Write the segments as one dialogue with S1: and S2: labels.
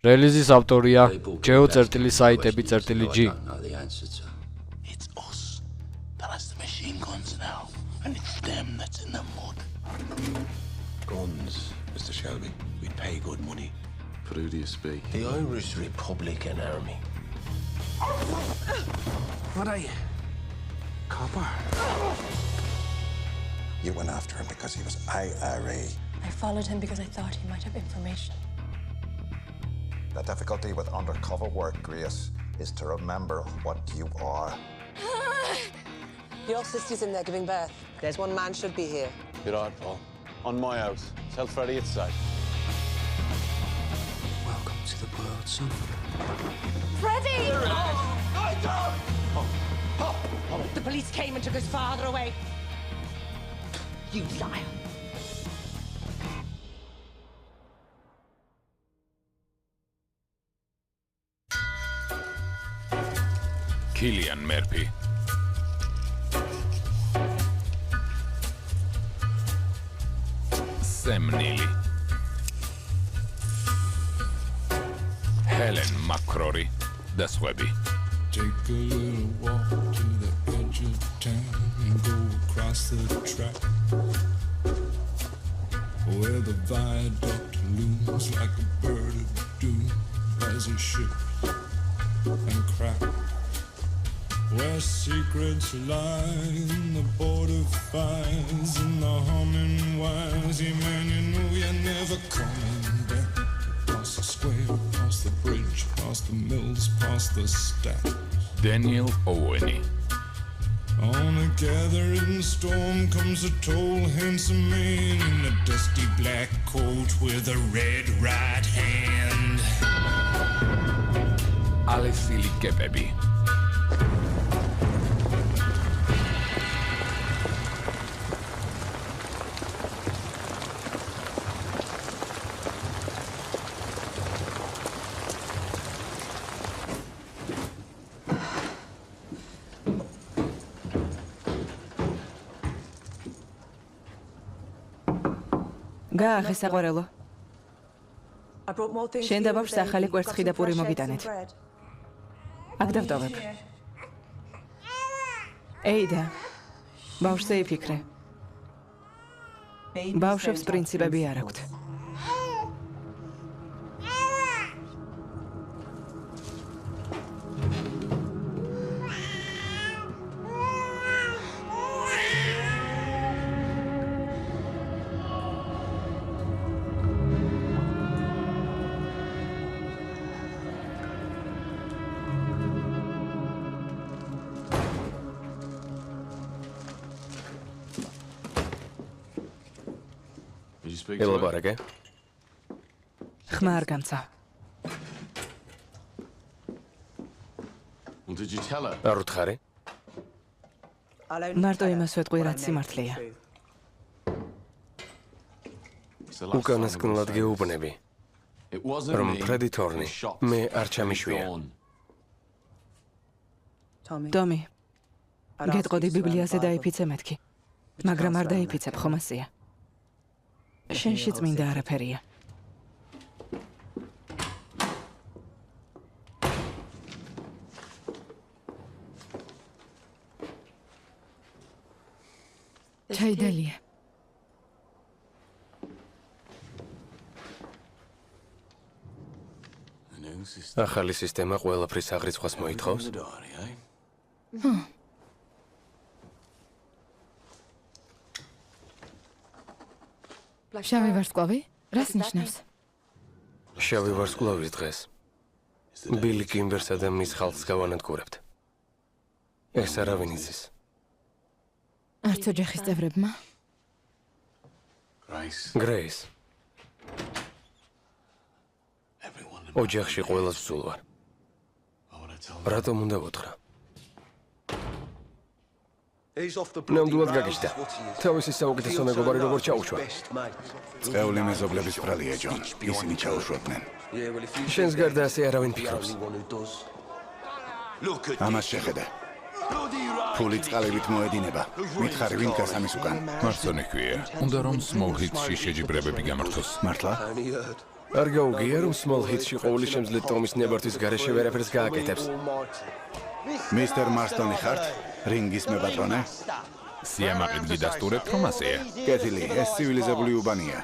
S1: რელიზის ავტორია geo.saitები.g.
S2: It's us that has the machine guns now, and it's them that's in the mud.
S3: Guns, Mr. Shelby. We'd pay good money.
S4: For who do you speak?
S3: The Irish Republican Army. What are you? Copper?
S5: You went after him because he was IRA.
S6: I followed him because I thought he might have information.
S5: The difficulty with undercover work, Grace, is to remember what you are.
S7: Your sister's in there giving birth. There's one man should be here.
S4: You're right, Paul. On my house. Tell Freddie it's safe.
S3: Welcome to the world, son.
S6: Freddie!
S7: The police came and took his father away. You liar.
S8: Cillian Murphy. Sam Neely. Helen McCrory. და სხვები.
S9: Take a little walk to the edge of town and go across the track where the viaduct looms like a bird of doom as it shifts and cracks. Where secrets lie in the border fires and the humming wires. Yeah, man, you know you're never coming back. Past the square, past the bridge, past the mills, past the stacks.
S8: Daniel Oweney.
S9: On a gathering storm comes a tall, handsome man in a dusty black coat with a red right hand.
S8: Alessili Kepebi.
S10: გაახე საყვარელო. შენ და ბავშვს ახალი კვერცხი და პური მოგიტანეთ. აქ დავტოვებ. ეიდა, ბავშვზე იფიქრე. ბავშვებს პრინციპები არ აქვთ.
S11: ელაპარაკე.
S10: ხმა არ გამცა.
S11: არ უთხარი?
S10: მარტო იმას ვეტყვი, რაც სიმართლეა.
S11: უკანასკნელად გეუბნები, რომ ფრედი თორნი მე არ ჩამიშვია.
S10: ტომი, გეტყოდი ბიბლიაზე დაიფიცე მეთქი, მაგრამ არ დაიფიცებ, ხომ ასეა? შენში წმინდა არაფერია. ჩაიდალია.
S11: ახალი სისტემა ყველაფრის აღრიცხვას მოითხოვს?
S10: შავი ვარსკვლავი? რას ნიშნავს?
S11: შავი ვარსკვლავის დღეს ბილი კიმბერსა და მის ხალხს გავანადგურებთ. ეს არავინ იცის.
S10: არც ოჯახის წევრებმა?
S11: გრეის. ოჯახში ყველას ვსულ ვარ. რატომ უნდა ვუთხრა? ნამდვილად გაგიჟდა. თავისი საუკეთესო მეგობარი როგორ ჩაუშვა?
S12: წეული მეზობლების ბრალია, ჯონ. ისინი ჩაუშვებდნენ.
S11: შენს გარდა ასე არავინ ფიქრობს.
S12: ამას შეხედე. ფული წყალებით მოედინება. მითხარი ვინ გასამის უკან?
S8: მარსონი ქვია. უნდა რომ სმოუჰიტში შეჯიბრებები გამართოს.
S12: მართლა?
S11: არ გაუგია, რომ small hit-ში ყოველი შემძლე ტომის ნებართვის გარეშე ვერაფერს გააკეთებს.
S12: მისტერ მარსტონი ხართ? რინგის მეპატრონე?
S8: სიამაყით გიდასტურებთ, რომ ასეა?
S12: კეთილი, ეს ცივილიზებული უბანია.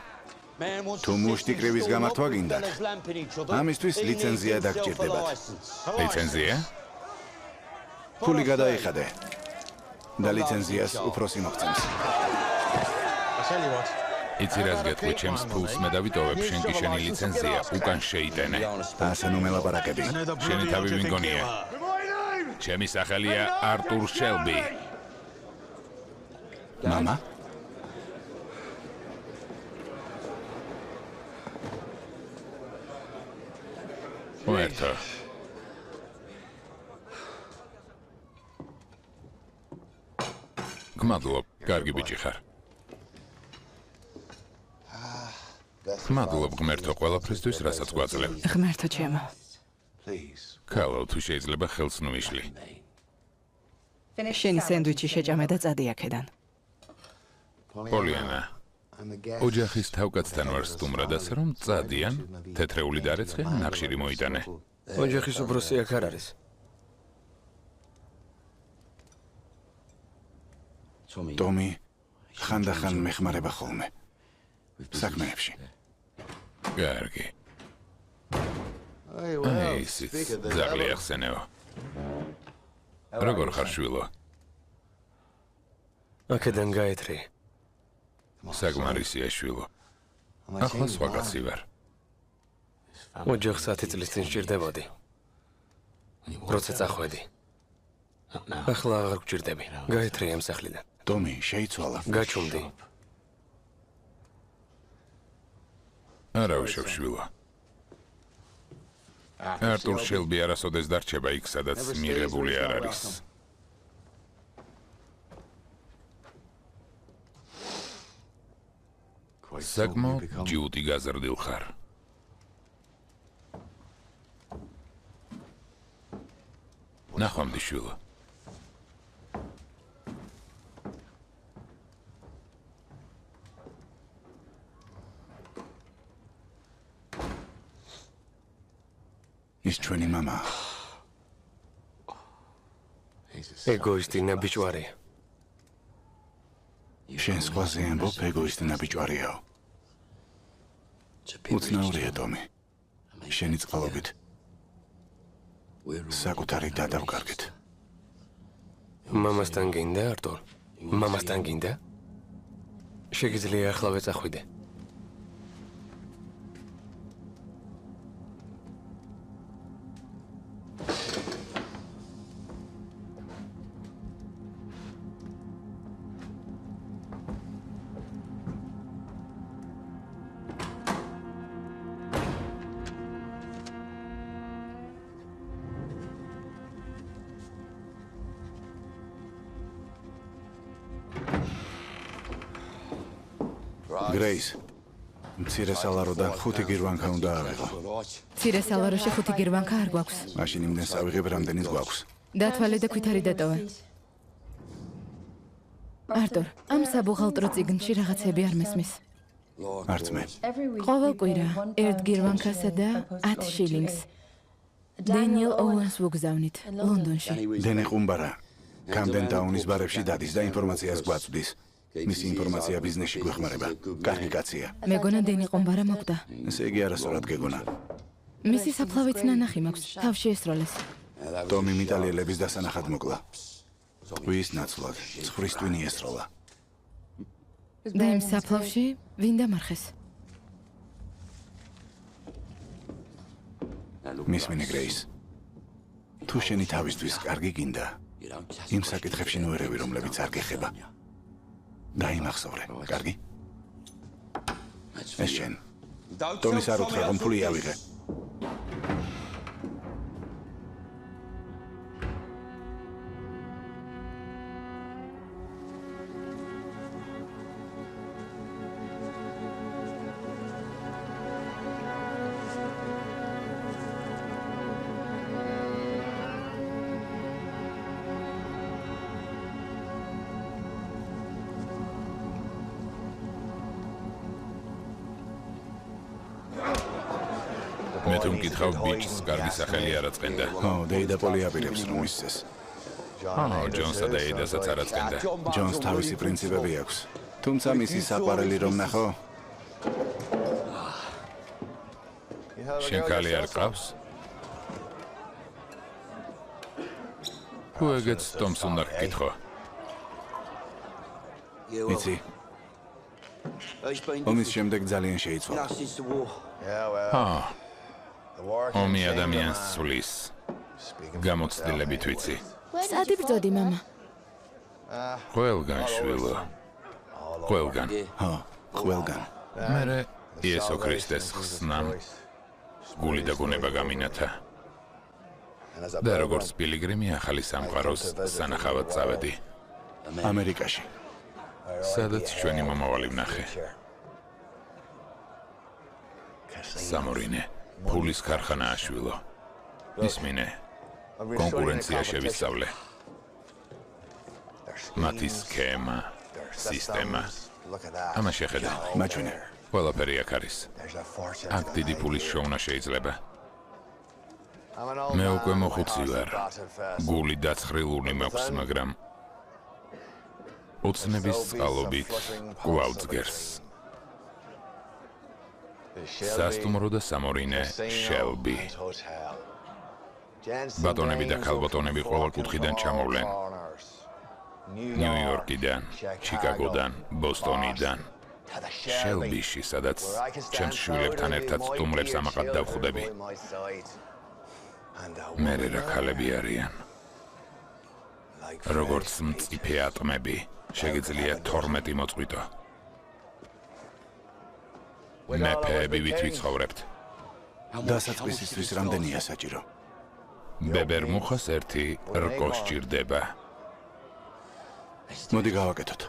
S12: თუ მუშტი კრივის გამართვა გინდათ, ამისთვის ლიცენზია დაგჭირდებათ.
S8: ლიცენზია?
S12: ფული გადაიხადე და ლიცენზიას უფროსი მოგცემს.
S8: იცი რას გეტყვი, ჩემს ფულს მე დავიტოვებ, შენ კი შენი ლიცენზია უკან შეიტენე.
S12: ასე ნუ მელაპარაკები.
S8: შენი თავი ვინ გონია? ჩემი სახელია არტურ შელბი.
S12: მამა?
S8: უერთო. გმადლობ, კარგი ბიჭი ხარ. გმადლობ ღმერთო ყველაფრისთვის, რასაც გვაძლევ.
S10: ღმერთო ჩემო.
S8: ქალო, თუ შეიძლება ხელს ნუ მიშლი.
S10: შენი სენდვიჩი შეჭამე და წადი აქედან.
S8: პოლიანა. ოჯახის თავკაცთან ვარ სტუმრად, ასე რომ წადიან, თეთრეული დარეცხე, ნახშირი მოიტანე.
S11: ოჯახის უფროსი აქ არ არის.
S12: ტომი ხანდახან მეხმარება ხოლმე. საქმეებში.
S8: კარგი. აი, ისიც ძაღლი ახსენეო. როგორ ხარ შვილო?
S11: აქედან გაეთრი.
S8: საკმარისია შვილო. ახლა სხვა კაცი ვარ.
S11: ოჯახს 10 წლის წინ სჭირდებოდი. როცა წახვედი. ახლა აღარ გჭირდები. გაეთრი ამ სახლიდან.
S12: ტომი შეიცვალა.
S11: გაჩუმდი.
S8: არა უშევ შვილო. არტურ შელბი არასოდეს დარჩება იქ, სადაც მიღებული არ არის. საკმაოდ ჯიუტი გაზრდილ ხარ. ნახვამდი შვილო.
S12: ის ჩვენი მამა.
S11: ეგოისტი ნაბიჯვარია.
S12: შენ სხვაზე ამბობ ეგოისტი ნაბიჯვარიაო. უცნაურია ტომი. შენი წყალობით. საკუთარი და დავკარგეთ.
S11: მამასთან გინდა, არტურ? მამასთან გინდა? შეგიძლია ახლა ვეწახვიდე.
S12: გრეის. მცირე სალაროდან 5 გირვანკა უნდა ავიღო.
S10: მცირე სალაროში 5 გირვანკა არ გვაქვს.
S12: მაშინ იმდენს ავიღებ, რამდენიც გვაქვს.
S10: დათვალე და ქვითარი დატოვე. არტურ, ამ საბუღალტრო წიგნში რაღაცები არ მესმის.
S12: არც მე.
S10: ყოველ კვირა 1 გირვანკასა და 10 შილინგს. დენიელ ოუენს ვუგზავნით ლონდონში.
S12: დენი ყუმბარა. კამდენ დაუნის ბარებში დადის და ინფორმაციას გვაწვდის. მისი ინფორმაცია ბიზნესში გვეხმარება. კარგი კაცია.
S10: მეგონა დენი ყუმბარა მოკვდა.
S12: ესე იგი არასწორად გეგონა.
S10: მისი საფლავით ნანახი მაქვს, თავში ესროლეს.
S12: ტომი იტალიელების დასანახად მოკლა. ტყვის ნაცვლად, ცხვრის ტვინი ესროლა.
S10: და იმ საფლავში ვინ დამარხეს?
S12: მისმინე გრეის. თუ შენი თავისთვის კარგი გინდა, იმ საკითხებში ნუერევი, რომლებიც არ გეხება. დაიმახსოვრე, კარგი? ეს შენ. ტომის არ უთხრა, რომ ფული ავიღე.
S8: მე თუ მკითხავ ბიჭს კარგი სახელი არ აწყენდა.
S12: დეიდა პოლი აპირებს რომ ისცეს.
S8: ჯონსა და ეიდასაც არ აწყენდა.
S12: ჯონს თავისი პრინციპები აქვს. თუმცა მისი საყვარელი რომ ნახო.
S8: შენ ქალი არ ყავს? თუ ეგეც ტომს უნდა გკითხო.
S12: იცი. ომის შემდეგ ძალიან შეიცვალა.
S8: ომი ადამიანს ცვლის. გამოცდილებით ვიცი.
S10: სად იბრძოდი, მამა?
S8: ყველგან შვილო. ყველგან.
S12: ყველგან.
S8: მერე იესო ქრისტეს ხსნამ გული და გუნება გამინათა. და როგორც პილიგრიმი ახალი სამყაროს სანახავად წავედი.
S12: ამერიკაში.
S8: სადაც ჩვენი მომავალი ვნახე. სამორინე, ფულის ქარხანაა შვილო. ისმინე, კონკურენცია შევისწავლე. მათი სქემა, სისტემა. ამა შეხედე.
S12: მაჩვენე.
S8: ყველაფერი აქ არის. აქ დიდი ფულის შოვნა შეიძლება. მე უკვე მოხუცი ვარ. გული დაცხრილული მაქვს, მაგრამ ოცნების წყალობით გვავძგერს. სასტუმრო და სამორინე შელბი. ბატონები და ქალბატონები ყოველ კუთხიდან ჩამოვლენ. ნიუ-იორკიდან, ჩიკაგოდან, ბოსტონიდან. შელბიში, სადაც ჩემს შვილებთან ერთად სტუმრებს ამაყად დავხვდები. მერე რა ქალები არიან. როგორც მწიფე ატმები, შეგიძლია 12 მოწყვიტო. მეფეები ვით ვიცხოვრებთ.
S12: დასაწყისისთვის რამდენია საჭირო?
S8: ბებერ მუხას ერთი რკო სჭირდება.
S12: მოდი გავაკეთოთ.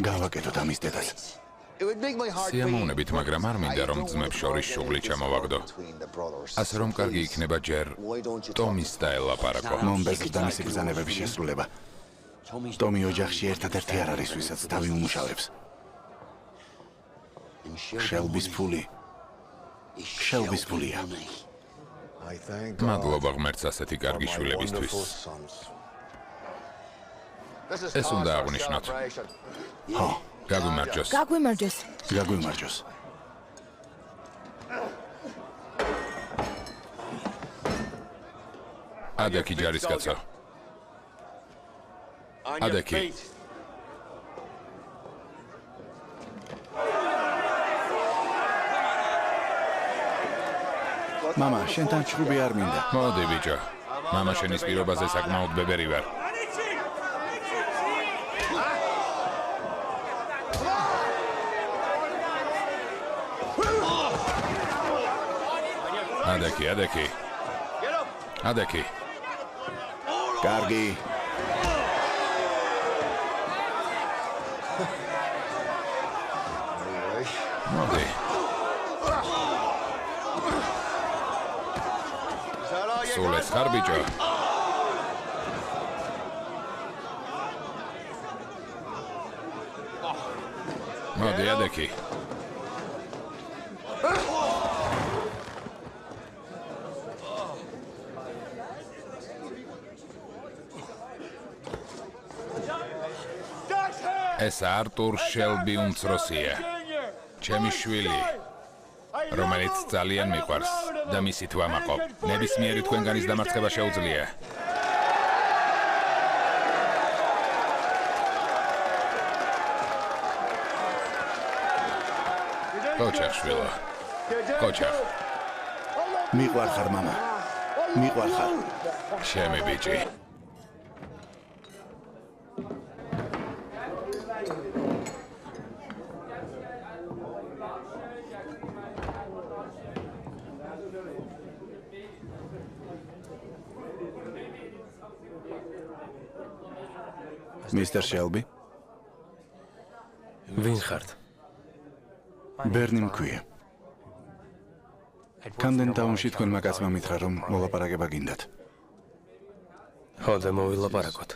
S12: გავაკეთოთ ამის დედას.
S8: სიამოვნებით, მაგრამ არ მინდა რომ ძმებს შორის შუღლი ჩამოვაგდო. ასე რომ კარგი იქნება ჯერ ტომის და ელაპარაკო.
S12: მომბეზრდა და მისი ბრძანებების შესრულება. ტომი ოჯახში ერთადერთი არ არის, ვისაც თავი უმუშავებს. შელბის ფული. შელბის ფულია.
S8: მადლობა ღმერთს ასეთი კარგი შვილებისთვის. ეს უნდა აღნიშნოთ. გაგვიმარჯოს.
S10: გაგვიმარჯოს.
S12: გაგვიმარჯოს.
S8: ადაკი ჯარისკაცო. ადაკი.
S12: მამა, შენთან ჩხუბი არ მინდა.
S8: მოდი ბიჭო. მამა შენის პირობაზე საკმაოდ ბებერი ვარ. ადაკი, ადაკი. ადაკი.
S12: კარგი.
S8: მოდი. სულ ეს ხარ ბიჭო? მოდი, ადაკი. ეს არტურ შელბი უმცროსია. ჩემი შვილი, რომელიც ძალიან მიყვარს და მისი თვამაყობ. ნებისმიერი თქვენგანის დამარცხება შეუძლია. ოჩახ შვილო. ოჩახ.
S12: მიყვარხარ მამა. მიყვარხარ.
S8: ჩემი ბიჭი.
S12: მისტერ შელბი?
S11: ვინ ხართ?
S12: ბერნი მქვია. კამდენ ტაუნში თქვენმა კაცმა მითხრა, რომ მოლაპარაკება გინდათ.
S11: ხო და მოვილაპარაკოთ.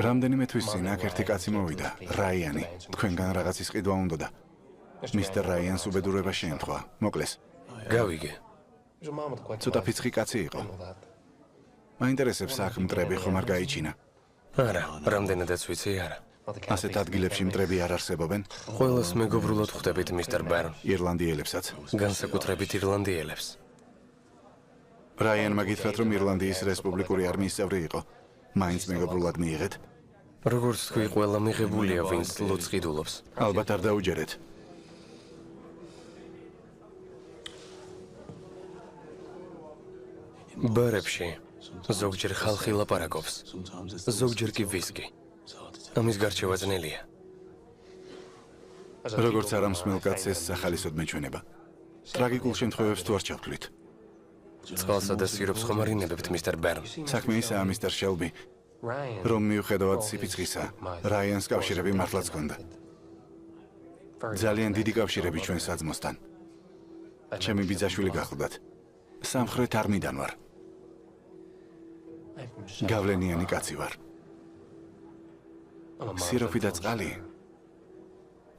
S12: რამდენიმე თვის წინ აქ ერთი კაცი მოვიდა, რაიანი. თქვენგან რაღაცის ყიდვა უნდოდა. მისტერ რაიანს უბედურება შეემთხვა. მოკლეს.
S11: გავიგე.
S12: ცოტა ფიცხი კაცი იყო. მაინტერესებს აქ მტრები ხომ არ გაიჩინა?
S11: არა, რამდენადაც ვიცი, არა.
S12: ასეთ ადგილებში მტრები არ არსებობენ?
S11: ყველას მეგობრულად ხვდებით, მისტერ ბარონ.
S12: ირლანდიელებსაც?
S11: განსაკუთრებით ირლანდიელებს.
S12: რაიანმა გითხრათ, რომ ირლანდიის რესპუბლიკური არმიის წევრი იყო. მაინც მეგობრულად მიიღეთ?
S11: როგორც თქვი, ყველა მიღებულია, ვინც ლოდს ყიდულობს.
S12: ალბათ არ დაუჯერეთ.
S11: ბარებში ზოგჯერ ხალხი ლაპარაკობს, ზოგჯერ კი ვისკი. ამის გარჩევა ძნელია.
S12: როგორც არა მსმელ კაცს ეს სახალისოდ მეჩვენება. ტრაგიკულ შემთხვევებს თუ არ ჩავთვლით.
S11: წყალსა და სიროფს ხომ არ ინებებთ, მისტერ ბერნ?
S12: საქმე ისაა, მისტერ შელბი, რომ მიუხედავად სიფიცხისა, რაიანს კავშირები მართლაც ჰქონდა. ძალიან დიდი კავშირები ჩვენ საძმოსთან. ჩემი ბიძაშვილი გახლდათ. სამხრეთ არმიდან ვარ. გავლენიანი კაცი ვარ. სიროფი და წყალი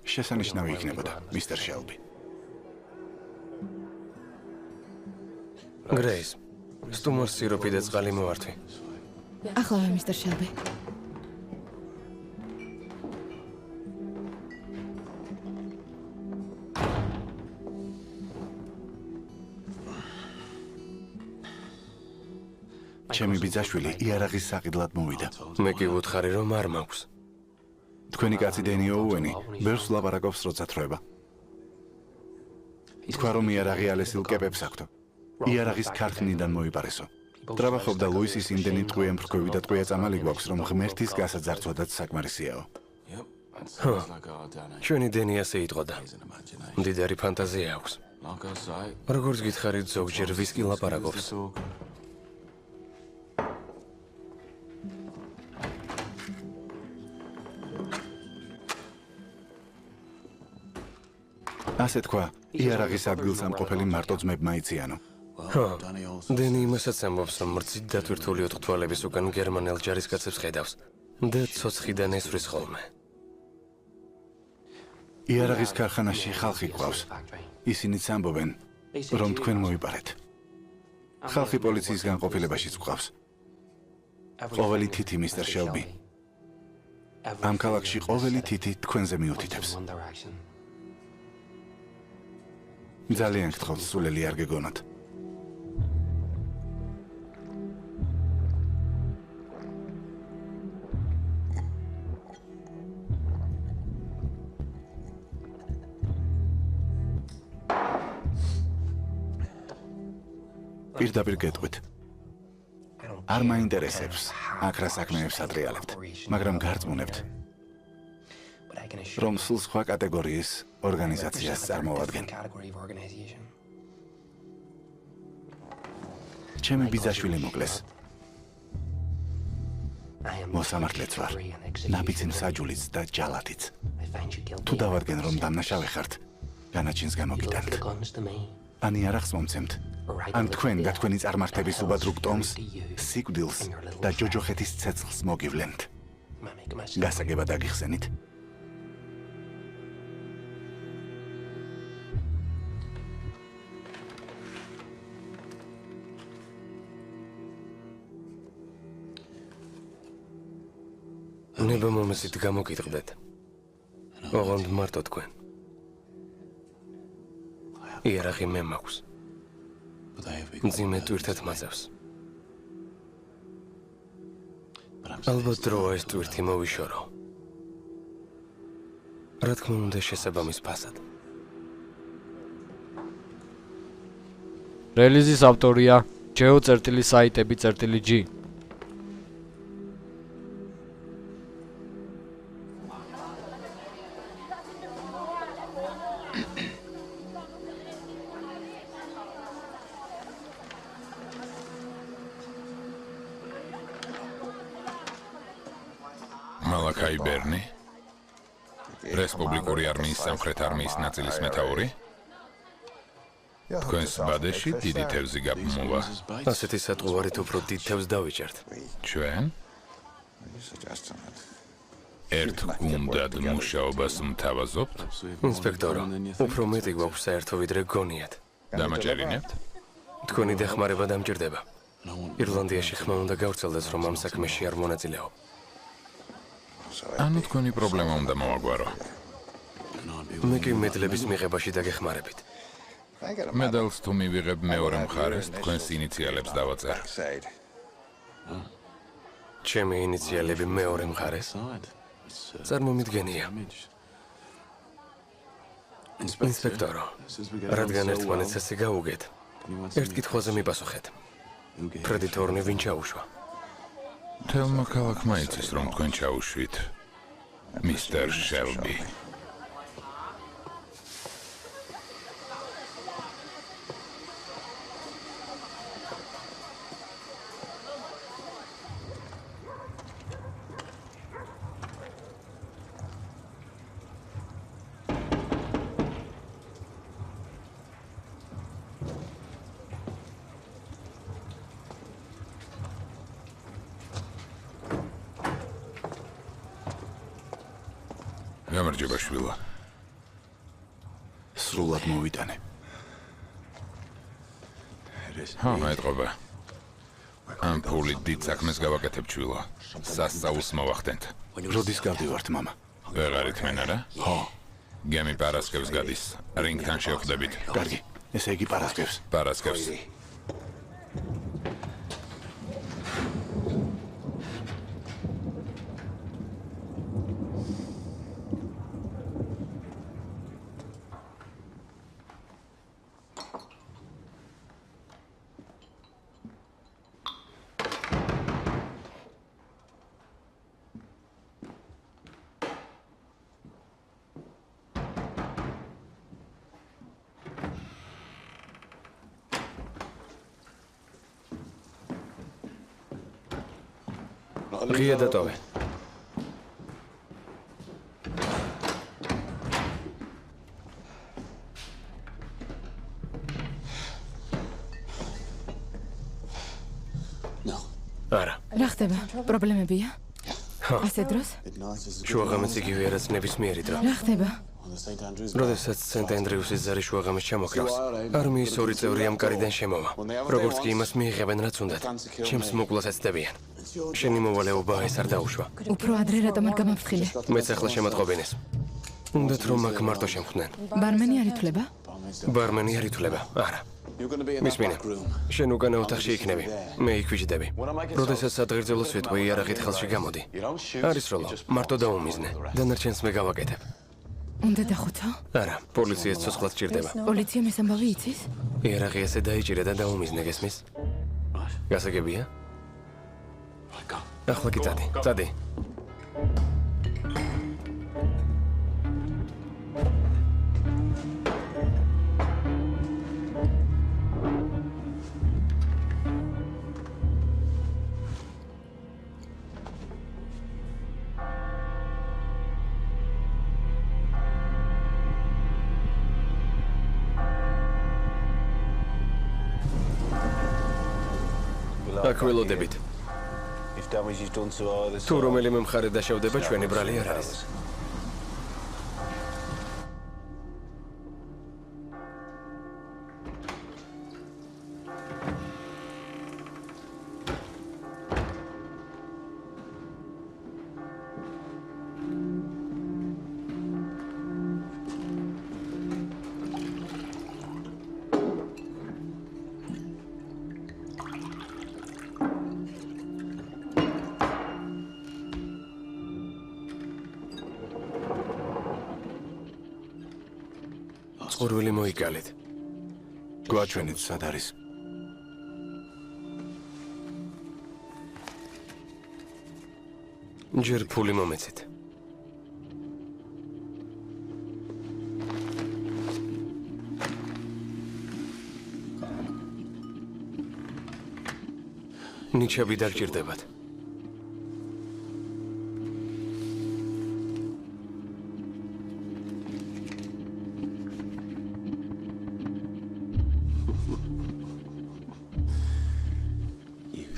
S12: შესანიშნავი იქნებოდა, მისტერ შელბი.
S11: გრეის, სტუმარს სიროფი და წყალი მოვართვი.
S10: ახლა მისტერ შელბი.
S12: ჩემი ბიძაშვილი იარაღის საყიდლად მოვიდა.
S11: მე კი ვუთხარი, რომ არ მაქვს.
S12: თქვენი კაცი დენი ოუენი ბევრს ლაპარაკობს, როცა თროება. თქვა, რომ იარაღი ალესილ კეპებს აქვთ. იარაღის ქარხნიდან მოიპარესო. ტრაბახობდა ლუისის იმდენი ტყვია მფრქვევი და ტყვია წამალი გვაქვს, რომ ღმერთის გასაძარცვადაც საკმარისიაო.
S11: ჩვენი დენი ასე იტყოდა. მდიდარი ფანტაზია აქვს. როგორც გითხარით, ზოგჯერ ვისკი ლაპარაკობს.
S12: ასე თქვა, იარაღის ადგილსამყოფელი მარტო ძმებმა იციანო.
S11: დენი იმასაც ამბობს, რომ მრცით დათვირთული ოთხთვალების უკან გერმანელ ჯარისკაცებს ხედავს და ცოცხიდან ესვრის ხოლმე.
S12: იარაღის ქარხანაში ხალხი გვყავს. ისინიც ამბობენ, რომ თქვენ მოიპარეთ. ხალხი პოლიციის განყოფილებაშიც გვყავს. ყოველი თითი, მისტერ შელბი. ამ ქალაქში ყოველი თითი თქვენზე მიუთითებს. ძალიან გთხოვთ, სულელი არ გეგონათ. პირდაპირ გეტყვით. არ მაინტერესებს, აქ რა საქმეებს ატრიალებთ, მაგრამ გარწმუნებთ, რომ სულ სხვა კატეგორიის ორგანიზაციას წარმოვადგენ. ჩემი ბიძაშვილი მოკლეს. მოსამართლეც ვარ, ნაბიჯი მსაჯულიც და ჯალათიც. თუ დავადგენ, რომ დამნაშავე ხართ, განაჩინს გამოგიტანთ. ან იარაღს მომცემთ, ან თქვენ და თქვენი წარმართების უბადრუგ ტომს, სიკვდილს და ჯოჯოხეთის ცეცხლს მოგივლენთ. გასაგებად აგიხსენით?
S11: ნება მომესით გამოგიტყდეთ. ოღონდ მარტო თქვენ. იარაღი მე მაქვს. მძიმე ტვირთად მაძავს. ალბათ დროა ეს ტვირთი მოვიშორო. რა თქმა უნდა შესაბამის ფასად.
S1: რელიზის ავტორია geo.saitები.g.
S8: მალაკაი ბერნი, რესპუბლიკური არმიის სამხრეთ არმიის ნაწილის მეთაური. თქვენს ბადეში დიდი თევზი გაბმოვა.
S11: ასეთი სატყუარით უფრო დიდ თევზს დავიჭერთ.
S8: ჩვენ? ერთ გუნდად მუშაობას მთავაზობთ?
S11: ინსპექტორო, უფრო მეტი გვაქვს საერთო ვიდრე გონიათ.
S8: დამაჭერინებთ?
S11: თქვენი დახმარება დამჭირდება. ირლანდიაში ხმა უნდა გავრცელდეს, რომ ამ საქმეში არ მონაწილეობ.
S8: ანუ თქვენი პრობლემა უნდა მოვაგვარო.
S11: მე კი მედლების მიღებაში დაგეხმარებით.
S8: მედალს თუ მივიღებ მეორე მხარეს, თქვენს ინიციალებს დავაწერ.
S11: ჩემი ინიციალები მეორე მხარეს? წარმომიდგენია. ინსპექტორო, რადგან ერთმანეთს ესე გაუგეთ, ერთ კითხვაზე მიპასუხეთ. ფრედი თორნი ვინ ჩაუშვა?
S8: თელმა ქალაქმა იცის, რომ თქვენ ჩაუშვით. მისტერ შელბი. გამარჯობა შვილო.
S12: სრულად მოვიტანე.
S8: ეტყობა. ამ ფულით დიდ საქმეს გავაკეთებ შვილო. სასწაულს მოვახდენთ.
S12: როდის გავდივართ, მამა?
S8: ვეღარ ითმენ არა?
S12: ხო.
S8: გემი პარასკევს გადის. რინგთან შევხვდებით.
S12: კარგი. ესე იგი პარასკევს.
S8: პარასკევს.
S11: ღია დატოვე. არა.
S10: რა ხდება? პრობლემებია? ასე დროს?
S11: შუაღამის იგივე რაც ნებისმიერი დრო.
S10: რა ხდება?
S11: როდესაც სენტ ენდრიუსის ზარი შუაღამის ჩამოქრავს, არმიის ორი წევრი ამ კარიდან შემოვა. როგორც კი იმას მიიღებენ, რაც უნდათ, ჩემს მოკვლას ეცდებიან. შენი მოვალეობა ეს არ დაუშვა.
S10: უფრო ადრე რატომ არ გამაფრთხილე?
S11: მეც ახლა შემატყობინეს. უნდათ რომ აქ მარტო შემხვდნენ.
S10: ბარმენი არ ითვლება?
S11: ბარმენი არ ითვლება. არა. მისმინე. შენ უკანა ოთახში იქნები. მე იქ ვიჯდები. როდესაც სადღერძელოს ვიტყვი, იარაღით ხელში გამოდი. არის როლო, მარტო დაუმიზნე. დანარჩენს მე გავაკეთებ.
S10: უნდა დახოცო?
S11: არა, პოლიციას ცოცხლად ჭირდება.
S10: პოლიციამ ეს ამბავი იცის?
S11: იარაღი ასე დაიჭირა და დაუმიზნე, გესმის? გასაგებია? ახლა კი წადი, წადი. აქ ველოდებით. თუ რომელიმე მხარე დაშავდება, ჩვენი ბრალი არ არის. ყურვილი მოიკალეთ.
S12: გვაჩვენეთ სად არის.
S11: ჯერ ფული მომეცეთ. ნიჩაბი დაგჭირდებათ.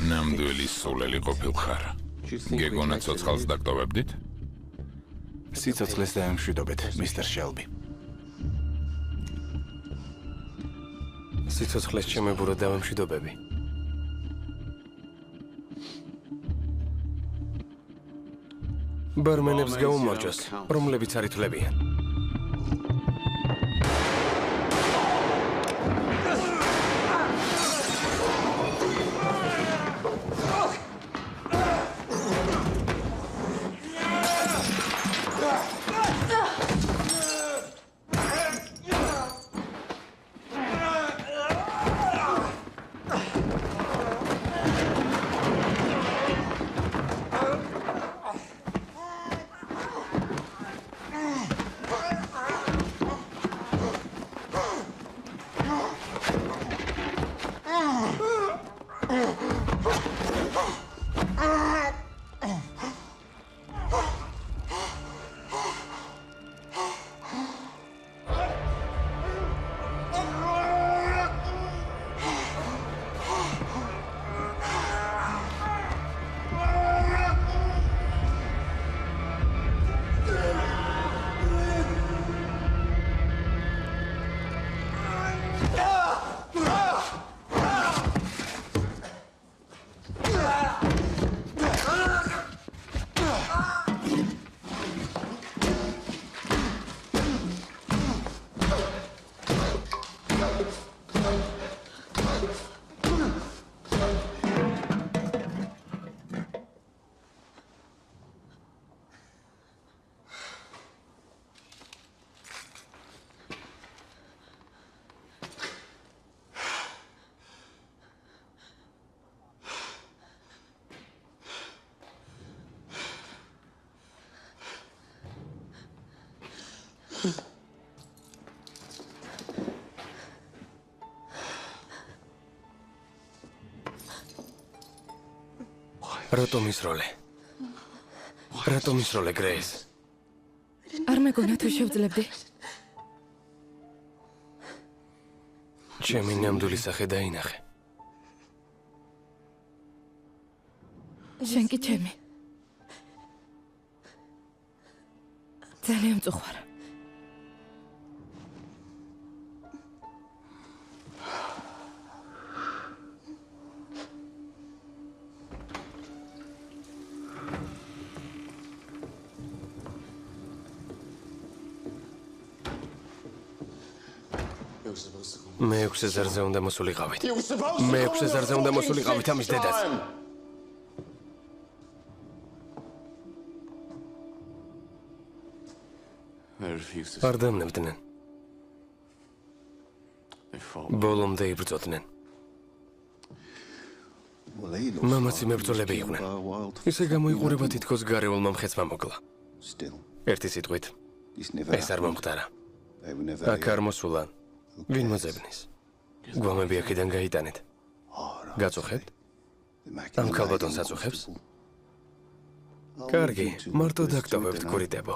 S8: ნამდვილი სულელი ყოფილ ხარ. გეგონა ცოცხალს დაგტოვებდით?
S12: სიცოცხლეს დაემშვიდობეთ, მისტერ შელბი.
S11: სიცოცხლეს ჩემებურად დავემშვიდობები. ბარმენებს გაუმარჯოს, რომლებიც არითვლებიან. რატომ ის როლე? რატომ ის როლე, გრეის?
S10: არ მეგონა თუ შევძლებდი.
S11: ჩემი ნამდვილი სახე დაინახე.
S10: შენ კი ჩემი. ძალიან მწუხვარ.
S11: მე 6 ზარზე უნდა მოსულიყავით. მე 6 ზარზე უნდა მოსულიყავით ამის დედაც. არ დამნებდნენ. ბოლომდე იბრძოდნენ. მამაცი მებრძოლები იყვნენ. ისე გამოიყურება თითქოს გარეულმა მხეცმა მოკლა. ერთი სიტყვით, ეს არ მომხდარა. აქ არ მოსულან. ვინ მოძებნის? გვამები აქედან გაიტანეთ. გაწუხებთ? ამ ქალბატონს აწუხებს? კარგი, მარტო დაგტოვებთ გურიდებო.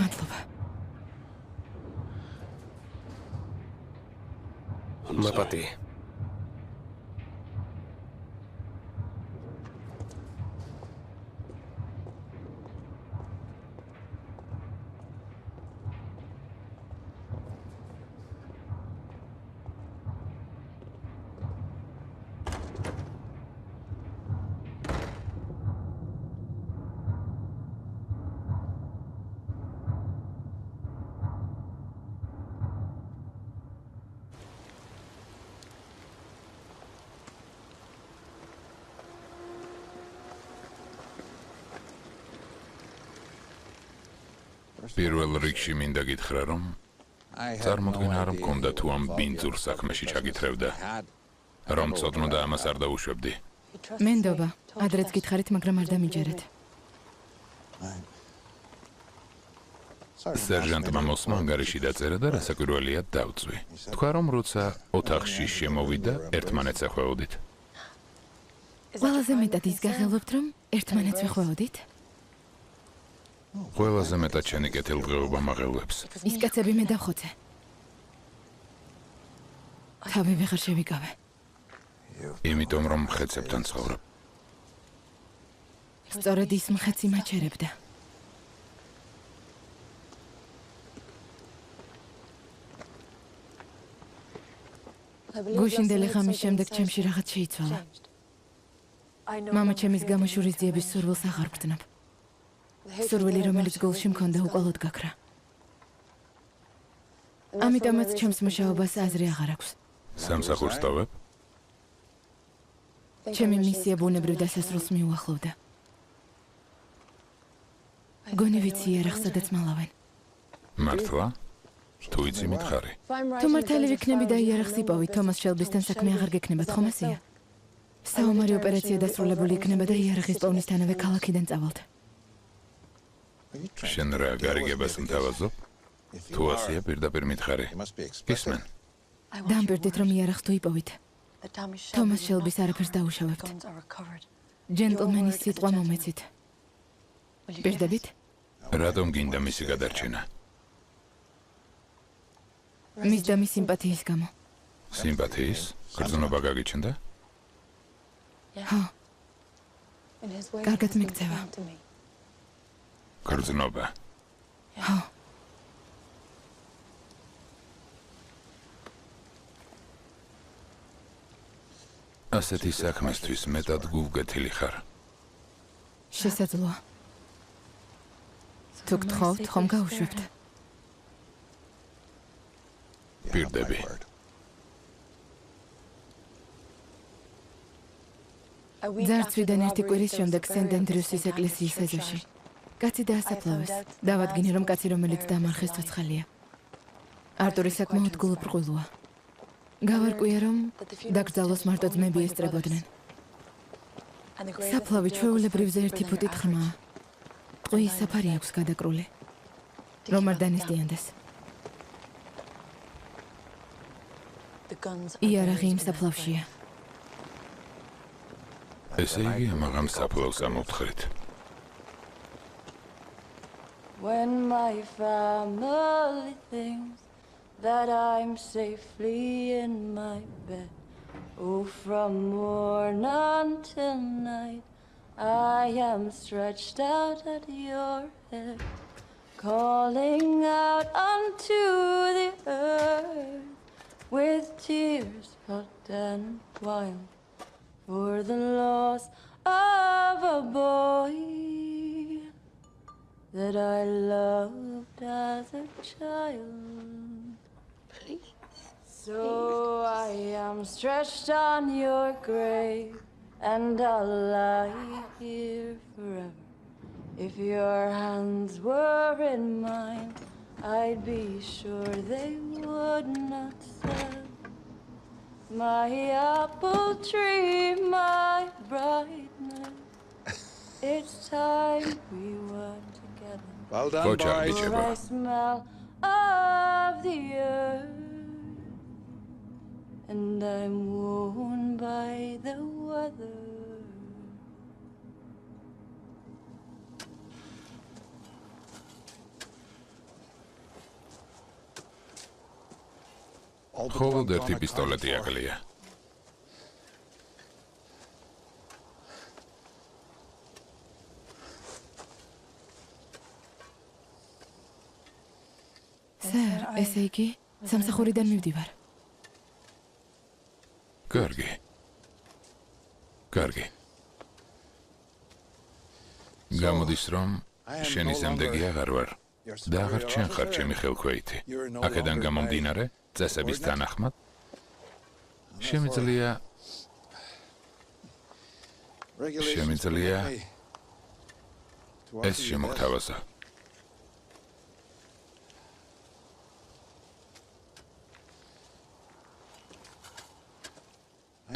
S10: მადლობა.
S11: მაპატი.
S8: პირველ რიგში მინდა გითხრა, რომ წარმოდგენა არ მქონდა თუ ამ ბინძურ საქმეში ჩაგითრევდა, რომ წოდნოდა ამას არ დაუშვებდი.
S10: მენდობა, ადრეც გითხარით, მაგრამ არ დამიჯერეთ.
S8: სერჟანტმა მოსმა ანგარიში დაწერა და რასაკვირველია დავწვი. თქვა, რომ როცა ოთახში შემოვიდა, ერთმანეთს ეხვეოდით.
S10: ყველაზე მეტად ის გაღელვებთ, რომ ერთმანეთს ვეხვეოდით?
S8: ყველაზე მეტად შენი კეთილდღეობა მაღელვებს.
S10: ის კაცები მე დავხოცე. თავი ვეღარ შევიკავე.
S8: იმიტომ რომ მხეცებთან ცხოვრობ.
S10: სწორედ ის მხეცი მაჩერებდა. გუშინდელი ღამის შემდეგ ჩემში რაღაც შეიცვალა. მამა ჩემის გამოშურის ძიების სურვილს აღარ გრძნობ. სურვილი, რომელიც გულში მქონდა, უყოლოდ გაქრა. ამიტომაც ჩემს მუშაობას აზრი აღარ აქვს.
S8: სამსახურს ტოვებ?
S10: ჩემი მისია ბუნებრივ დასასრულს მიუახლოვდა. გონი ვიცი იარაღს სადაც მალავენ.
S8: მართლა? თუ იცი მითხარი.
S10: თუ მართალი ვიქნები და იარაღს იპოვი, თომას შელბისთან საქმე აღარ გექნებათ, ხომ ასეა? საომარი ოპერაცია დასრულებული იქნება და იარაღის პოვნისთანავე ქალაქიდან წავალთ.
S8: შენ რა გარიგებას მთავაზობ? თუ ასეა, პირდაპირ მითხარი. ისმენ.
S10: დამბერდით, რომ იარაღს თუ იპოვით. თომას შელბის არაფერს დაუშავებთ. ჯენტლმენის სიტყვა მომეცით. პირდებით?
S8: რატომ გინდა მისი გადარჩენა?
S10: მის და მის სიმპათიის გამო.
S8: სიმპათიის? გრძნობა გაგიჩნდა?
S10: ხო. კარგად მიგწევა.
S8: გრძნობა?
S10: ხო.
S8: ასეთი საქმესთვის მეტად გულგეთილი ხარ.
S10: შესაძლოა. თუ გთხოვთ, ხომ გაუშვებთ?
S8: პირდები.
S10: ძარცვიდან ერთი კვირის შემდეგ სენტ-ენდრიუსის ეკლესიის ეზოში. კაცი დაასაფლავეს. დავადგინე, რომ კაცი, რომელიც დამარხეს, ცოცხალია. არტური საკმაოდ გულუბრყვილოა. გავარკვია, რომ დაკრძალოს მარტო ძმები ესწრებოდნენ. საფლავი ჩვეულებრივზე 1 ფუტით ღრმაა. ტყუის საფარი აქვს გადაკრული. რომ არ დანესტიანდეს. იარაღი იმ საფლავშია.
S8: ესე იგი, ამაღამ საფლავს ამოვთხრით.
S1: When my family thinks that I'm safely in my bed, oh, from morn until night, I am stretched out at your head, calling out unto the earth with tears hot and wild for the loss of a boy that I loved as a child. So I am stretched on your grave, and I'll lie here forever. If your hands were in mine, I'd be sure they would not set my apple tree, my brightness. It's time we were together.
S4: Well done, boys.
S1: For I smell of the earth, and I'm worn by the weather.
S8: მხოლოდ ერთი პისტოლეტი აკლია.
S10: სერ, ესე იგი, სამსახურიდან მივდივარ.
S8: კარგი. კარგი. გამოდის, რომ შენი ზემდეგი აღარ ვარ და აღარ ჩენ ხარ ჩემი ხელქვეითი. აქედან გამომდინარე, წესების თანახმად შემიძლია ეს შემოგთავაზა.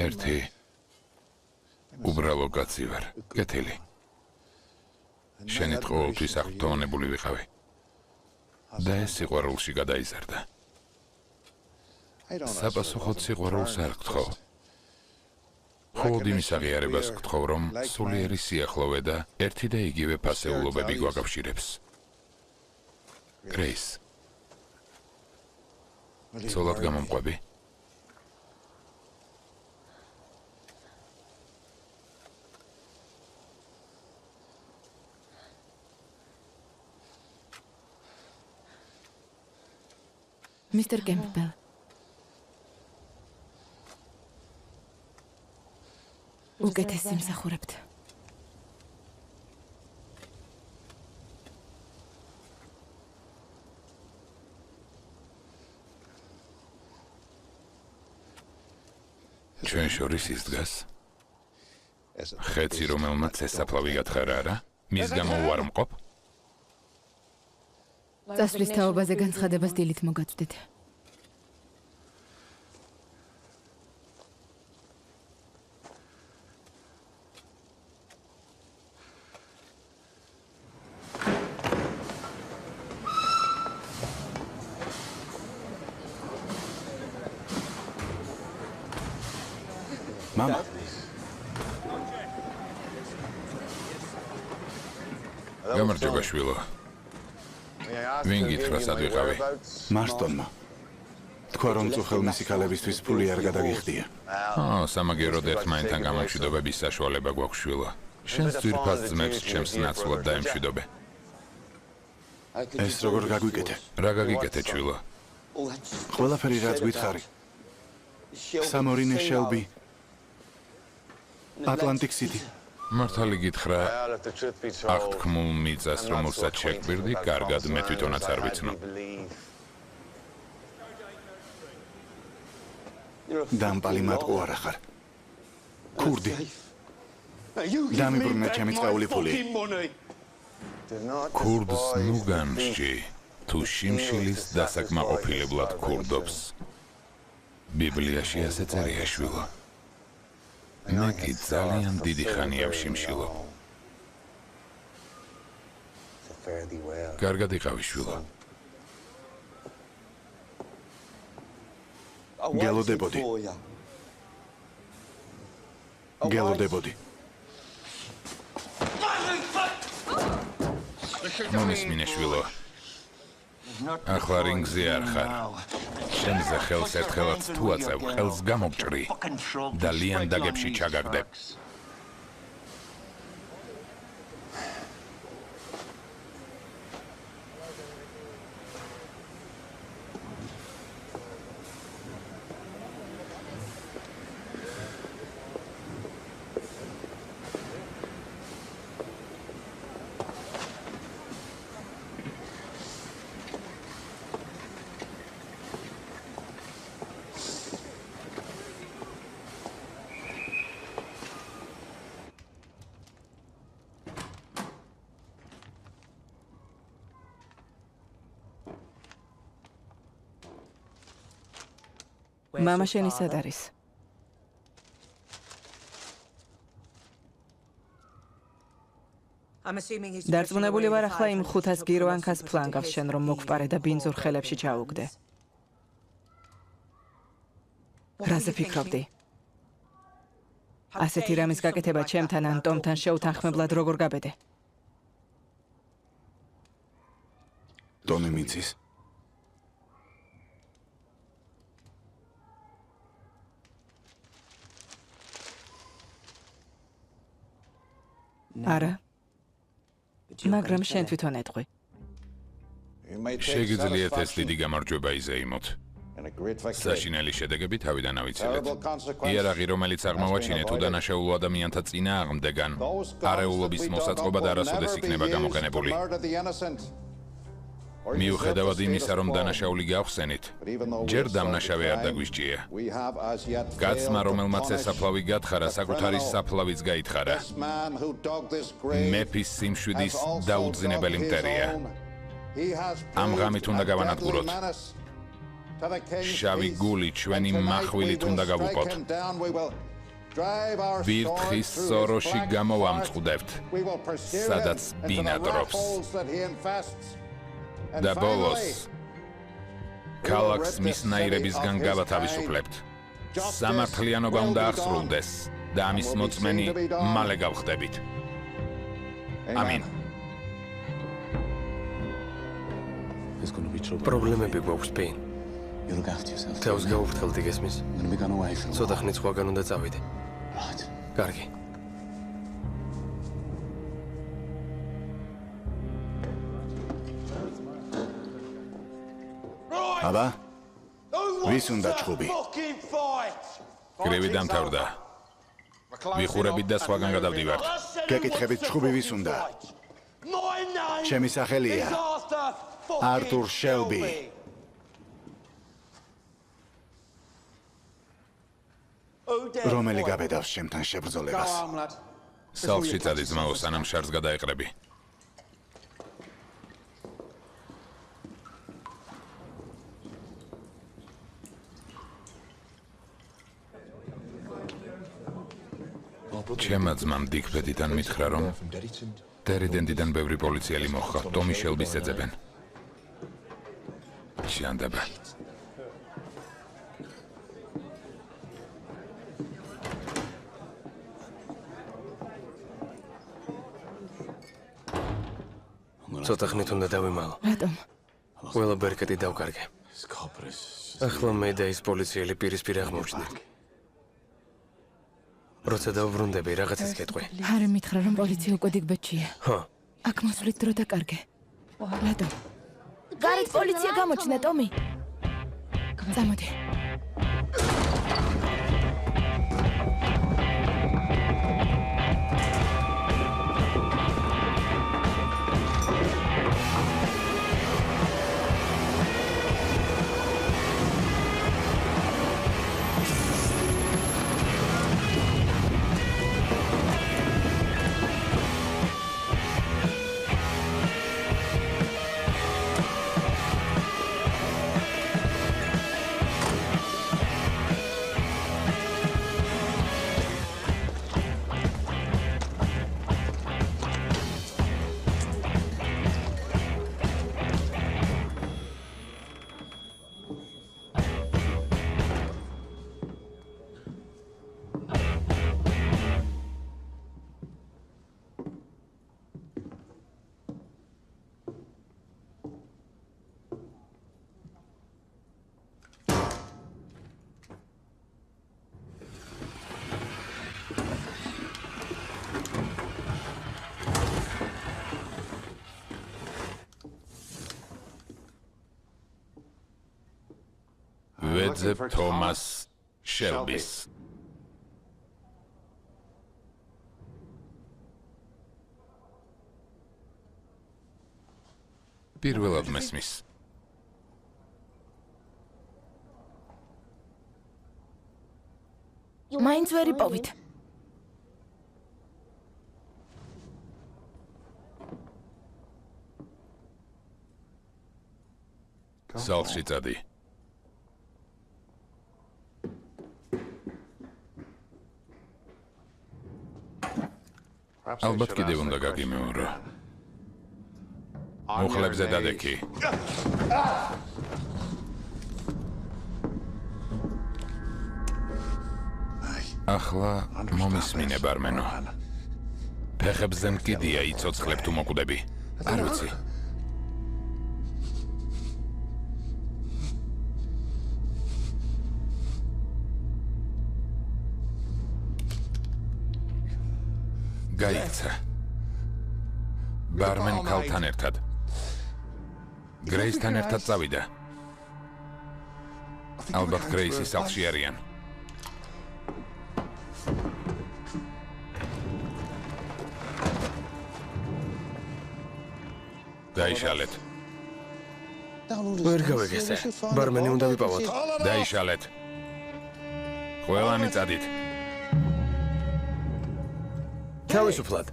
S8: ერთი უბრალო კაცი ვარ, კეთილი. შენით ყოველთვის აღფრთოვანებული ვიყავი. და ეს სიყვარულში გადაიზარდა. საპასუხოდ სიყვარულს არ გთხოვ. მხოლოდ იმის აღიარებას გთხოვ, რომ სულიერი სიახლოვე და ერთი და იგივე ფასეულობები გვაკავშირებს. გრეის. ცოლად გამომყვები?
S10: მისტერ კემპბელ. უკეთეს იმსახურებთ.
S8: ჩვენ შორის ის დგას? ხეცი, რომელმაც ესაფლავი გათხარა არა? მის გამო უარმყოფ?
S10: წასვლის თაობაზე განცხადებას დილით მოგაწვდით.
S12: მამა.
S8: გამარჯობა შვილო. ვინ გითხრა სად ვიყავი?
S12: მარსტონმა. თქვა რომ წუხელ მისი ქალებისთვის ფული არ გადაგიხდია.
S8: სამაგიეროდ ერთმანეთთან გამომშვიდობების საშუალება გვაქვს შვილო. შენს ძვირფას ძმებს ჩემს ნაცვლად დაემშვიდობე.
S12: ეს როგორ გაგვიკეთე?
S8: რა გაგიკეთე შვილო?
S12: ყველაფერი რაც გითხარი. სამორინე შელბი. Atlantic City.
S8: მართალი გითხრა, აღთქმულ მიწას, რომელსაც შეგვირდი, კარგად მე თვითონაც არ ვიცნობ.
S12: დამპალი მატყუ არა ხარ. ქურდი. დამიბრუნა ჩემი წყაული ფული.
S8: ქურდს ნუგანში, თუ შიმშილის დასაკმაყოფილებლად ქურდობს. ბიბლიაში ასე წერია შვილო. მე კი ძალიან დიდი ხანია ვშიმშილობ. კარგად იყავი შვილო.
S12: გელოდებოდი. გელოდებოდი.
S8: მომისმინე შვილო. ახლა რინგზე არ ხარ. შენზე ხელს ერთხელაც თუ აწევ, ხელს გამოგჭრი და ლიანდაგებში ჩაგაგდებ.
S13: მამა შენი სად არის? დარწმუნებული ვარ ახლა იმ 500 გირვანქას ფლანგავს შენ რომ მოგვპარე და ბინძურ ხელებში ჩაუგდე. რაზე ფიქრობდი? ასეთი რამის გაკეთება ჩემთან ან ტომთან შეუთანხმებლად როგორ გაბედე?
S12: ტომი მიცის?
S13: არა. მაგრამ შენ თვითონ ეთყვი.
S8: შეგიძლიათ ეს დიდი გამარჯვება იზეიმოთ. საშინელი შედეგები თავიდან ავიცილეთ. იარაღი, რომელიც აღმოვაჩინეთ, უდანაშაულო ადამიანთა წინააღმდეგან არეულობის მოსაწყობად არასოდეს იქნება გამოყენებული. მიუხედავად იმისა, რომ დანაშაული გავხსენით, ჯერ დამნაშავე არ დაგვისჭია. კაცმა, რომელმაც ესაფლავი გათხარა, საკუთარი საფლავიც გაითხარა. მეფის სიმშვიდის დაუძინებელი მტერია. ამ ღამით უნდა გავანადგუროთ. შავი გული ჩვენი מחვილით უნდა გავუყოთ. ვირთხის სოროში გამოვამწყდებთ, სადაც ბინადრობს. და ბოლოს ქალაქს მისნაირებისგან გავათავისუფლებთ. სამართლიანობა უნდა აღსრულდეს და ამის მოწმენი მალე გავხდებით. ამინ.
S11: პრობლემები გვაქვს პეინ. თავს გავუფრთხილდი გესმის? ცოტა ხნით სხვაგან უნდა წავიდე. კარგი.
S12: აბა? ვის უნდა ჩხუბი?
S8: კრივი დამთავრდა. ვიხურებით და სხვაგან გადავდივართ.
S12: გეკითხებით ჩხუბი ვის უნდა? ჩემი სახელია არტურ შელბი. რომელი გაბედავს ჩემთან შებრძოლებას?
S8: სახლში წადი ძმაო, სანამ შარს გადაეყრები. ჩემმა ძმამ დიქფედიდან მითხრა, რომ დერიდენდიდან ბევრი პოლიციელი მოხდა, ტომი შელბის ეძებენ. შეანდება.
S11: ცოტა ხნით უნდა დავიმალო.
S10: რატომ?
S11: ყველა ბერკეტი დავკარგე. ახლა მე და ის პოლიციელი პირისპირ აღმოჩნდით. როცა დავბრუნდები, რაღაცას გეტყვი.
S10: ჰარი მითხრა, რომ პოლიცია უკვე დიგბეთშია.
S11: ხო.
S10: აქ მოსვლით დრო დაკარგე. რატომ? გარეთ პოლიცია გამოჩნდა, ტომი. წამოდი.
S8: ვეძებ თომას შელბის. პირველად მესმის.
S10: მაინც ვერ იპოვით.
S8: სახლში წადი. ალბათ კიდევ უნდა გაგიმეორო. მუხლებზე დადექი. ახლა მომისმინე ბარმენო. ფეხებზე მკიდია, იცოცხლებ თუ მოკვდები. არ ვიცი. გაიქცა. ბარმენ ქალთან ერთად. გრეისთან ერთად წავიდა. ალბათ გრეისი სახლში არიან. დაიშალეთ.
S11: ვერ გავეგესე. ბარმენი უნდა ვიპოვოთ.
S8: დაიშალეთ. ყველანი წადით.
S11: თავისუფლად.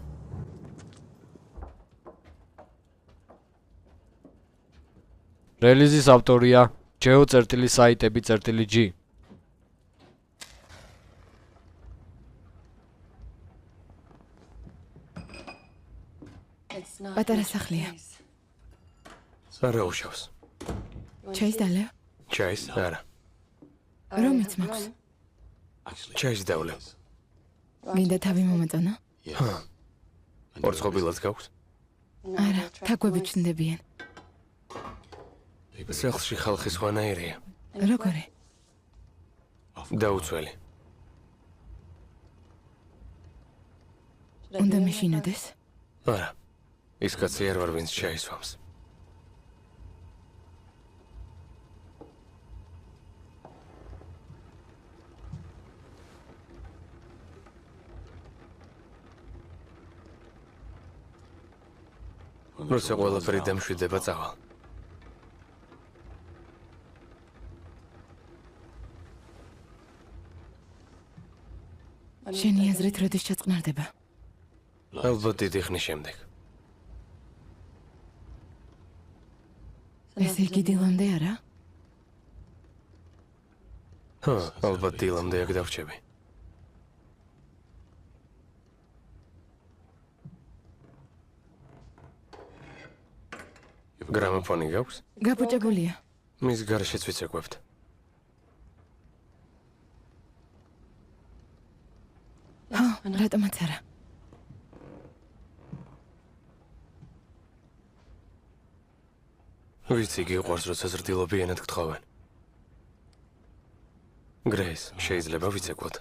S14: რელიზის ავტორია geo.saitები.g
S10: პატარა სახლია.
S11: არა უშავს.
S10: ჩაის დალევ?
S11: ჩაის? არა.
S10: რომიც მაქვს?
S11: ჩაის დავლევ.
S10: მინდა თავი მომაწონო?
S11: ორწყობილად გაქვს?
S10: არა, თაგვები ჩნდებიან.
S11: სახლში ხალხი სხვანაირია.
S10: როგორი?
S11: დაუცველი.
S10: უნდა მეშინოდეს?
S11: არა. ის კაცი არ ვარ, ვინც ჩაისვამს. როცა ყველაფერი დამშვიდება, წავალ.
S10: შენი აზრით როდის ჩაწყნარდება?
S11: ალბათ დიდი ხნის შემდეგ.
S10: ესე იგი დილამდე არა?
S11: ალბათ დილამდე აქ დავრჩები. გრამოფონი გაქვს?
S10: გაბუჭებულია.
S11: მის გარშეც ვიცეკვებთ.
S10: რატომაც არა.
S11: ვიცი გიყვარს, როცა ზრდილობიანად გთხოვენ. გრეის, შეიძლება ვიცეკვოთ.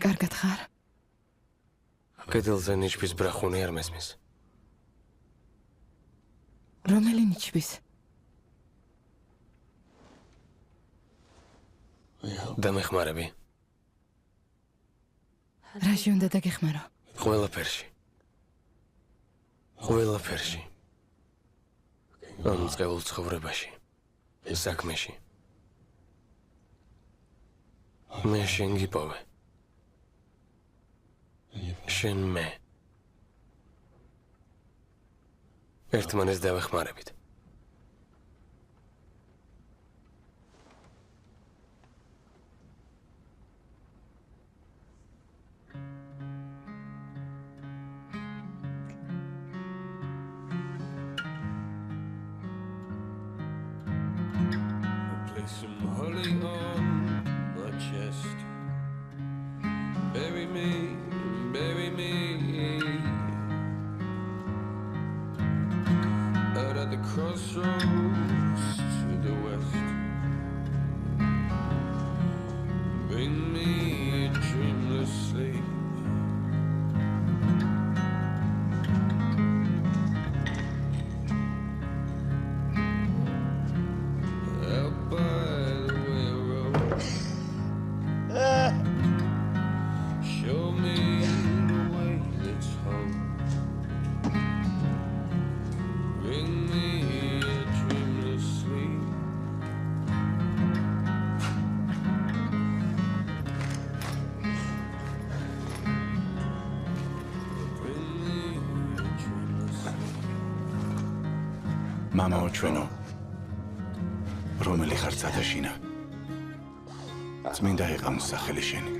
S10: კარგად ხარ?
S11: კედელზე ნიჩბის ბრახუნი არ მესმის.
S10: რომელი ნიჩბის?
S11: დამეხმარები.
S10: რაში უნდა დაგეხმარო?
S11: ყველაფერში. ყველაფერში. ამ წყეულ ცხოვრებაში. საქმეში. მე შენ გიპოვე. შენ მე. ერთმანეს დავეხმარებით.
S9: Some holly on my chest. Bury me, bury me. Out at the crossroads. crossroads to the west. Bring me a dreamless sleep. Out by the railroad. Show me the way that's home. Bring me a dreamless sleep. Bring me a dreamless sleep.
S12: მამაო ჩვენო რომელი ხარ წადაშინა წმინდა იყამს სახელი შენი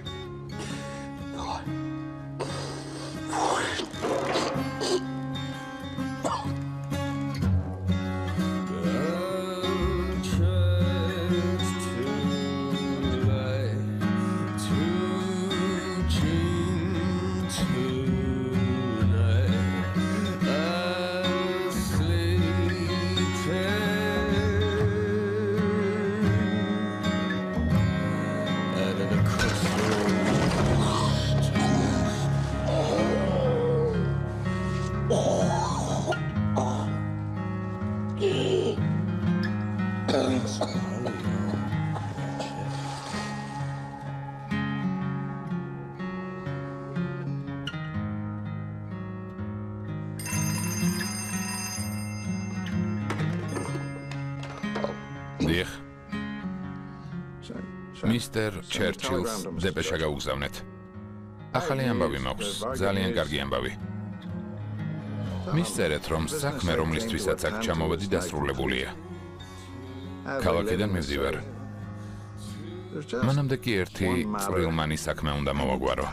S8: დიახ. მისტერ ჩერჩილს დეპეშა გაუგზავნეთ. ახალი ამბავი მაქვს, ძალიან კარგი ამბავი. მისწერეთ, რომ საქმე, რომლისთვისაც აქ ჩამოვედი, დასრულებულია. ქალაქიდან მივდივარ. მანამდე კი ერთი წვრილმანი საქმე უნდა მოვაგვარო.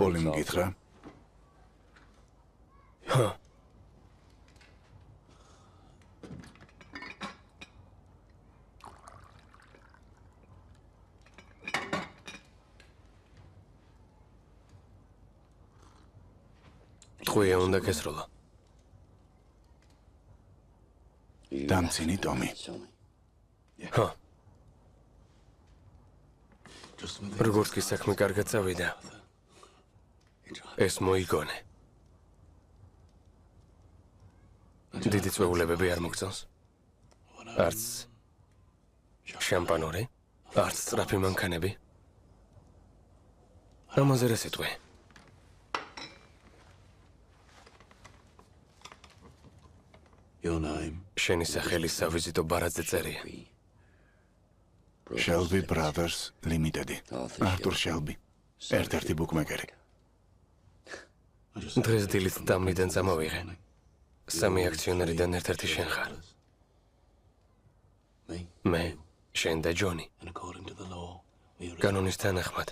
S8: პოლი მგითხრა?
S11: ჰა. ტყვია უნდა გესროლა.
S12: დამცინი ტომი.
S11: ჰა. როგორც კი საქმე კარგად წავიდა. ეს მოიგონე. დიდი წვეულებები არ მოგწონს? არც შამპანური? არც სწრაფი მანქანები? ამაზე რა სიტყვი? შენი სახელი სავიზიტო ბარათზე წერია.
S12: Shelby Brothers Limited. არტურ შელბი. ერთ-ერთი ბუკმეკერი.
S11: დღეს დილით დამნიდან წამოვიღე. სამი აქციონერიდან ერთ-ერთი შენ ხარ. მე, შენ და ჯონი. კანონის თანახმად.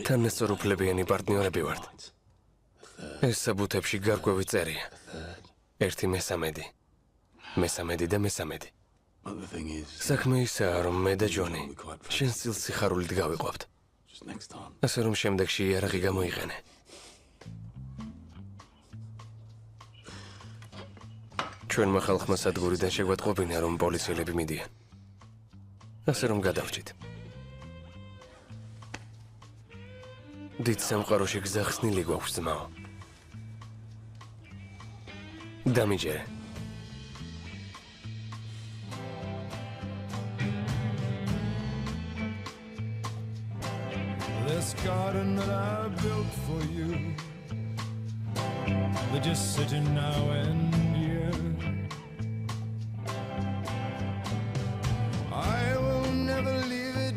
S11: თანასწორუფლებიანი პარტნიორები ვართ. ეს საბუთებში გარკვევი წერია. ერთი მესამედი. მესამედი და მესამედი. საქმე ისაა, რომ მე და ჯონი შენ სტილს სიხარულით გავიყვავთ. ასე რომ შემდეგში იარაღი გამოიყენე. ჩვენმა ხალხმა სადგურიდან შეგვატყობინა, რომ პოლიციელები მიდიან. ასე რომ გადავჭით. დიდ სამყაროში გზახსნილი გვაქვს ძმაო. დამიჯერე.
S9: This garden that I built for you, they're just sitting now and here. I will never leave it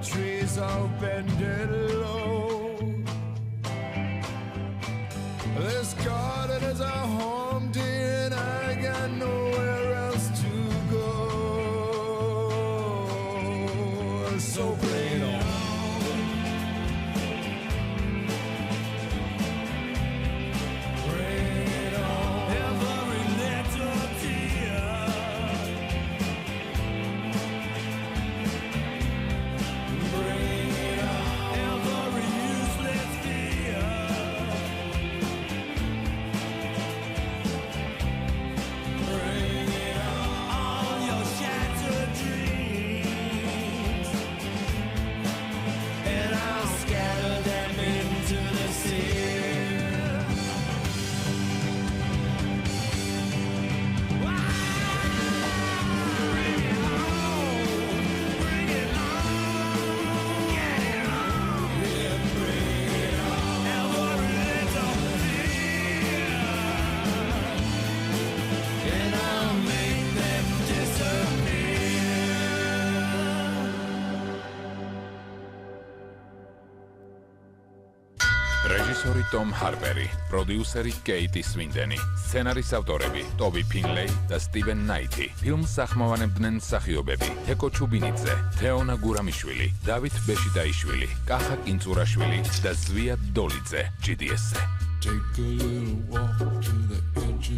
S9: trees all bending low. This garden is our home, dear, and I got nowhere else to go. So bring it on.
S8: რეჟისორი ტომ ჰარპერი, პროდიუსერი კეიტი სვინდენი, სცენარის ავტორები ტობი ფინლეი და სტივენ ნაითი. ფილმს ახმოვანებდნენ მსახიობები: თეკო ჩუბინიძე, თეონა გურამიშვილი, დავით ბეშიდაიშვილი, კახა კინწურაშვილი და ზვია დოლიძე. GDS-ზე.
S9: Take a little walk to the edge